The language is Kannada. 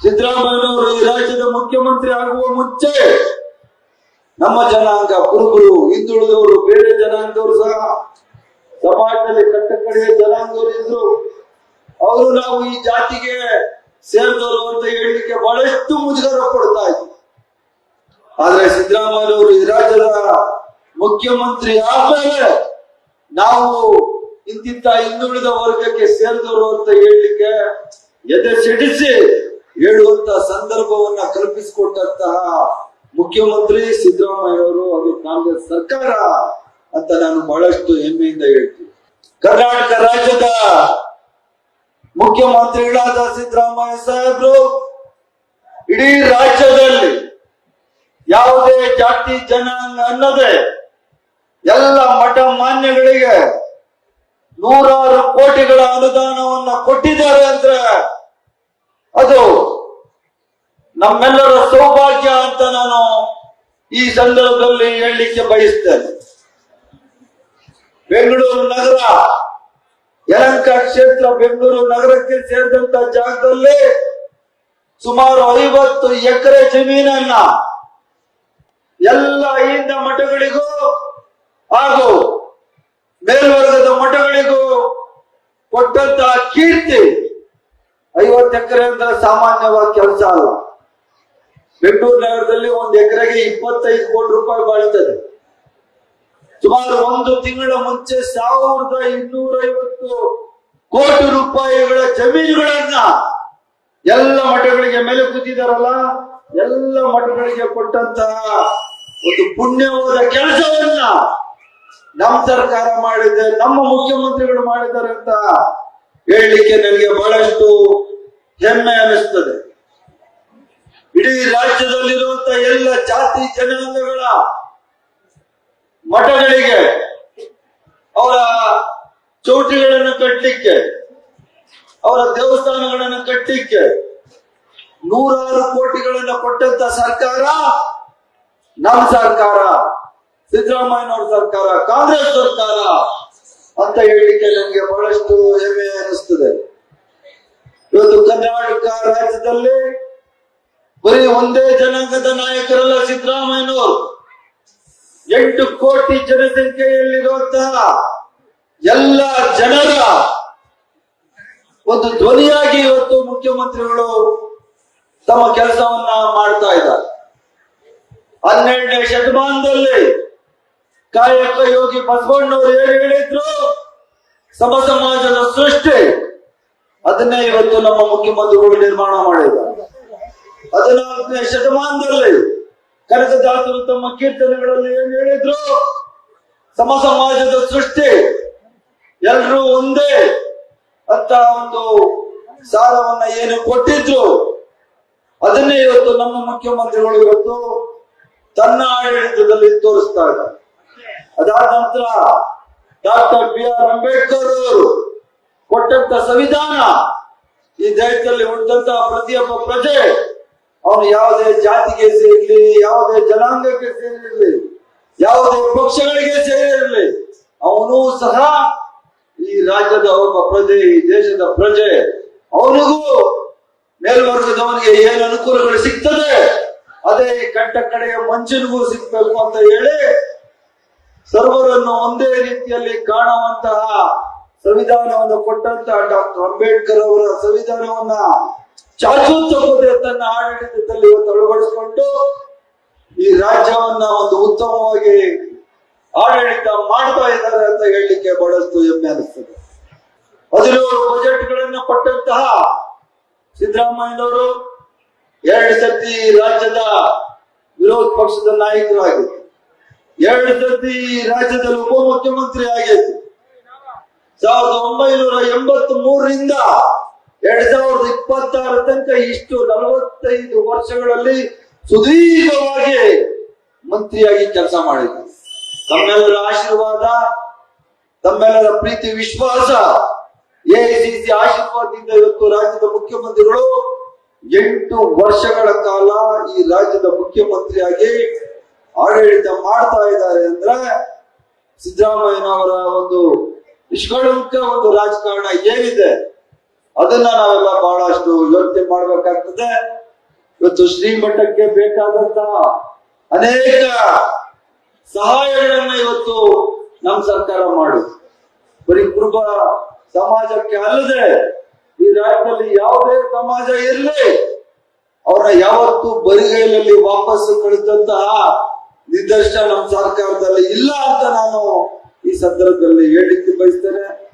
ಸಿದ್ದರಾಮಯ್ಯನವರು ಈ ರಾಜ್ಯದ ಮುಖ್ಯಮಂತ್ರಿ ಆಗುವ ಮುಂಚೆ ನಮ್ಮ ಜನಾಂಗ, ಕುರುಬರು, ಹಿಂದುಳಿದವರು, ಬೇರೆ ಜನಾಂಗದವರು ಸಹ ಸಮಾಜದಲ್ಲಿ ಕಟ್ಟಕಡೆಯ ಜನಾಂಗದವರು ಇದ್ರು. ಅವರು ನಾವು ಈ ಜಾತಿಗೆ ಸೇರಿದವರು ಅಂತ ಹೇಳಲಿಕ್ಕೆ ಬಹಳಷ್ಟು ಮುಜುಗರ ಪಡ್ತಾ ಇದ್ರು. ಆದ್ರೆ ಸಿದ್ದರಾಮಯ್ಯನವರು ಈ ರಾಜ್ಯದ ಮುಖ್ಯಮಂತ್ರಿ ಆದ್ಮೇಲೆ ನಾವು ಇಂತಿಂತ ಹಿಂದುಳಿದ ವರ್ಗಕ್ಕೆ ಸೇರಿದವರು ಅಂತ ಹೇಳಲಿಕ್ಕೆ ಎದೆ ಸಿಡಿಸಿ ಹೇಳುವಂತ ಸಂದರ್ಭವನ್ನ ಕಲ್ಪಿಸಿಕೊಟ್ಟಂತಹ ಮುಖ್ಯಮಂತ್ರಿ ಸಿದ್ದರಾಮಯ್ಯನವರು, ಅದು ಕಾಂಗ್ರೆಸ್ ಸರ್ಕಾರ ಅಂತ ನಾನು ಬಹಳಷ್ಟು ಹೆಮ್ಮೆಯಿಂದ ಹೇಳ್ತೀನಿ. ಕರ್ನಾಟಕ ರಾಜ್ಯದ ಮುಖ್ಯಮಂತ್ರಿಗಳಾದ ಸಿದ್ದರಾಮಯ್ಯ ಸಾಹೇಬರು ಇಡೀ ರಾಜ್ಯದಲ್ಲಿ ಯಾವುದೇ ಜಾತಿ ಜನಾಂಗ ಅನ್ನದೆ ಎಲ್ಲ ಮಠ ಮಾನ್ಯಗಳಿಗೆ 100 ಕೋಟಿಗಳ ಅನುದಾನವನ್ನ ಕೊಟ್ಟಿದ್ದಾರೆ ಅಂದ್ರೆ ಅದು ನಮ್ಮೆಲ್ಲರ ಸೌಭಾಗ್ಯ ಅಂತ ನಾನು ಈ ಸಂದರ್ಭದಲ್ಲಿ ಹೇಳಲಿಕ್ಕೆ ಬಯಸ್ತೇನೆ. ಬೆಂಗಳೂರು ನಗರ, ಯಲಹಂಕ ಕ್ಷೇತ್ರ ಬೆಂಗಳೂರು ನಗರಕ್ಕೆ ಸೇರಿದಂತ ಜಾಗದಲ್ಲಿ ಸುಮಾರು 50 ಎಕರೆ ಜಮೀನನ್ನ ಎಲ್ಲ ಹಿಂದ ಮಠಗಳಿಗೂ ಹಾಗೂ ಮೇಲ್ವರ್ಗದ ಮಠಗಳಿಗೂ ಕೊಟ್ಟಂತಹ ಕೀರ್ತಿ 50 ಎಕರೆ ಅಂದ್ರೆ ಸಾಮಾನ್ಯವಾದ ಕೆಲಸ ಅಲ್ಲ. ಬೆಂಗಳೂರು ನಗರದಲ್ಲಿ 1 ಎಕರೆಗೆ 25 ಕೋಟಿ ರೂಪಾಯಿ ಬಾಳ್ತದೆ. ಸುಮಾರು 1 ತಿಂಗಳ ಮುಂಚೆ 1250 ಕೋಟಿ ರೂಪಾಯಿಗಳ ಜಮೀನುಗಳನ್ನ ಎಲ್ಲ ಮಠಗಳಿಗೆ ಮೇಲೆ ಕೂತಿದಾರಲ್ಲ, ಎಲ್ಲ ಮಠಗಳಿಗೆ ಕೊಟ್ಟಂತಹ ಒಂದು ಪುಣ್ಯವಾದ ಕೆಲಸವನ್ನ ನಮ್ಮ ಸರ್ಕಾರ ಮಾಡಿದೆ, ನಮ್ಮ ಮುಖ್ಯಮಂತ್ರಿಗಳು ಮಾಡಿದ್ದಾರೆ ಅಂತ ಹೇಳಲಿಕ್ಕೆ ನನಗೆ ಬಹಳಷ್ಟು ಹೆಮ್ಮೆ ಅನಿಸ್ತದೆ. ಇಡೀ ರಾಜ್ಯದಲ್ಲಿರುವಂತಹ ಎಲ್ಲ ಜಾತಿ ಜನಾಂಗಗಳ ಮಠಗಳಿಗೆ ಅವರ ಚೌಟಿಗಳನ್ನು ಕಟ್ಟಲಿಕ್ಕೆ, ಅವರ ದೇವಸ್ಥಾನಗಳನ್ನು ಕಟ್ಟಲಿಕ್ಕೆ 100 ಕೋಟಿಗಳನ್ನ ಕೊಟ್ಟಂತ ಸರ್ಕಾರ ನಮ್ಮ ಸರ್ಕಾರ, ಸಿದ್ದರಾಮಯ್ಯನವರ ಸರ್ಕಾರ, ಕಾಂಗ್ರೆಸ್ ಸರ್ಕಾರ ಅಂತ ಹೇಳಲಿಕ್ಕೆ ನನಗೆ ಬಹಳಷ್ಟು ಹೆಮ್ಮೆ ಅನಿಸ್ತದೆ. ಇವತ್ತು ಕರ್ನಾಟಕ ರಾಜ್ಯದಲ್ಲಿ ಬರೀ ಒಂದೇ ಜನಾಂಗದ ನಾಯಕರಲ್ಲ ಸಿದ್ದರಾಮಯ್ಯನವರು, 8 ಕೋಟಿ ಜನಸಂಖ್ಯೆಯಲ್ಲಿರುವಂತಹ ಎಲ್ಲ ಜನರ ಒಂದು ಧ್ವನಿಯಾಗಿ ಇವತ್ತು ಮುಖ್ಯಮಂತ್ರಿಗಳು ತಮ್ಮ ಕೆಲಸವನ್ನ ಮಾಡ್ತಾ ಇದ್ದಾರೆ. 12ನೇ ಶತಮಾನದಲ್ಲಿ ಕಾಯಕ ಯೋಗಿ ಬಸವಣ್ಣವರು ಏನು ಹೇಳಿದ್ರು, ಸಮ ಸಮಾಜದ ಸೃಷ್ಟಿ, ಅದನ್ನೇ ಇವತ್ತು ನಮ್ಮ ಮುಖ್ಯಮಂತ್ರಿಗಳು ನಿರ್ಮಾಣ ಮಾಡಿದ್ದಾರೆ. 14ನೇ ಶತಮಾನದಲ್ಲಿ ಕನಕದಾಸರು ತಮ್ಮ ಕೀರ್ತನೆಗಳಲ್ಲಿ ಏನು ಹೇಳಿದ್ರು, ಸಮ ಸಮಾಜದ ಸೃಷ್ಟಿ, ಎಲ್ರೂ ಒಂದೇ ಅಂತ ಒಂದು ಸಾರವನ್ನ ಏನು ಕೊಟ್ಟಿದ್ರು, ಅದನ್ನೇ ಇವತ್ತು ನಮ್ಮ ಮುಖ್ಯಮಂತ್ರಿಗಳು ಇವತ್ತು ತನ್ನ ಆಡಳಿತದಲ್ಲಿ ತೋರಿಸ್ತಾ ಇದ್ದಾರೆ. ಅದಾದ ನಂತರ ಡಾಕ್ಟರ್ BR ಅಂಬೇಡ್ಕರ್ ಅವರು ಕೊಟ್ಟಂತ ಸಂವಿಧಾನ, ಈ ದೇಶದಲ್ಲಿ ಹುಟ್ಟಂತಹ ಪ್ರತಿಯೊಬ್ಬ ಪ್ರಜೆ, ಅವನು ಯಾವುದೇ ಜಾತಿಗೆ ಸೇರಿರಲಿ, ಯಾವುದೇ ಜನಾಂಗಕ್ಕೆ ಸೇರಿರಲಿ, ಯಾವುದೇ ಪಕ್ಷಗಳಿಗೆ ಸೇರಿರಲಿ, ಅವನು ಸಹ ಈ ರಾಜ್ಯದ ಒಬ್ಬ ಪ್ರಜೆ, ಈ ದೇಶದ ಪ್ರಜೆ. ಅವನಿಗೂ ಮೇಲ್ವರ್ಗದವನಿಗೆ ಏನು ಅನುಕೂಲಗಳು ಸಿಗ್ತದೆ ಅದೇ ಈ ಕಟ್ಟ ಕಡೆಯ ಮಂಚನಿಗೂ ಸಿಗ್ಬೇಕು ಅಂತ ಹೇಳಿ ಸರ್ವರನ್ನು ಒಂದೇ ರೀತಿಯಲ್ಲಿ ಕಾಣುವಂತಹ ಸಂವಿಧಾನವನ್ನು ಕೊಟ್ಟಂತಹ ಡಾಕ್ಟರ್ ಅಂಬೇಡ್ಕರ್ ಅವರ ಸಂವಿಧಾನವನ್ನ ಶಾಶ್ವತವಾದ ತನ್ನ ಆಡಳಿತದಲ್ಲಿ ಇವತ್ತು ಅಳವಡಿಸಿಕೊಂಡು ಈ ರಾಜ್ಯವನ್ನ ಒಂದು ಉತ್ತಮವಾಗಿ ಆಡಳಿತ ಮಾಡ್ತಾ ಇದ್ದಾರೆ ಅಂತ ಹೇಳಲಿಕ್ಕೆ ಬಹಳಷ್ಟು ಹೆಮ್ಮೆ ಅನಿಸ್ತದೆ. 17 ಬಜೆಟ್ಗಳನ್ನ ಕೊಟ್ಟಂತಹ ಸಿದ್ದರಾಮಯ್ಯನವರು 2 ಸರ್ತಿ ರಾಜ್ಯದ ವಿರೋಧ ಪಕ್ಷದ ನಾಯಕರಾಗಿತ್ತು, 2 ಸರ್ತಿ ರಾಜ್ಯದಲ್ಲಿ ಉಪಮುಖ್ಯಮಂತ್ರಿ ಆಗಿತ್ತು. 1983ರಿಂದ 2026 ತನಕ ಇಷ್ಟು 45 ವರ್ಷಗಳಲ್ಲಿ ಸುದೀರ್ಘವಾಗಿ ಮಂತ್ರಿಯಾಗಿ ಕೆಲಸ ಮಾಡಿದ್ರು. ತಮ್ಮೆಲ್ಲರ ಆಶೀರ್ವಾದ, ತಮ್ಮೆಲ್ಲರ ಪ್ರೀತಿ ವಿಶ್ವಾಸ, AICC ಆಶೀರ್ವಾದದಿಂದ ಇವತ್ತು ರಾಜ್ಯದ ಮುಖ್ಯಮಂತ್ರಿಗಳು 8 ವರ್ಷಗಳ ಕಾಲ ಈ ರಾಜ್ಯದ ಮುಖ್ಯಮಂತ್ರಿಯಾಗಿ ಆಡಳಿತ ಮಾಡ್ತಾ ಇದ್ದಾರೆ ಅಂದ್ರೆ ಸಿದ್ದರಾಮಯ್ಯನವರ ಒಂದು ನಿಷ್ಕಳಂಕ ಒಂದು ರಾಜಕಾರಣ ಏನಿದೆ ಅದನ್ನ ನಾವೆಲ್ಲ ಬಹಳಷ್ಟು ಯೋಚನೆ ಮಾಡ್ಬೇಕಾಗ್ತದೆ. ಇವತ್ತು ಶ್ರೀಮಠಕ್ಕೆ ಬೇಕಾದಂತ ಅನೇಕ ಸಹಾಯಗಳನ್ನ ಇವತ್ತು ನಮ್ಮ ಸರ್ಕಾರ ಮಾಡುದು. ಬರೀ ಕುರುಬ ಸಮಾಜಕ್ಕೆ ಅಲ್ಲದೆ ಈ ರಾಜ್ಯದಲ್ಲಿ ಯಾವುದೇ ಸಮಾಜ ಇರಲಿ ಅವ್ರನ್ನ ಯಾವತ್ತೂ ಬರಿಗೈಲಲ್ಲಿ ವಾಪಸ್ಸು ಕಳಿಸಿದಂತಹ ನಿದರ್ಶನ ನಮ್ಮ ಸರ್ಕಾರದಲ್ಲಿ ಇಲ್ಲ ಅಂತ ನಾನು ಈ ಸಂದರ್ಭದಲ್ಲಿ ಹೇಳಿಕ್ಕೆ ಬಯಸ್ತೇನೆ.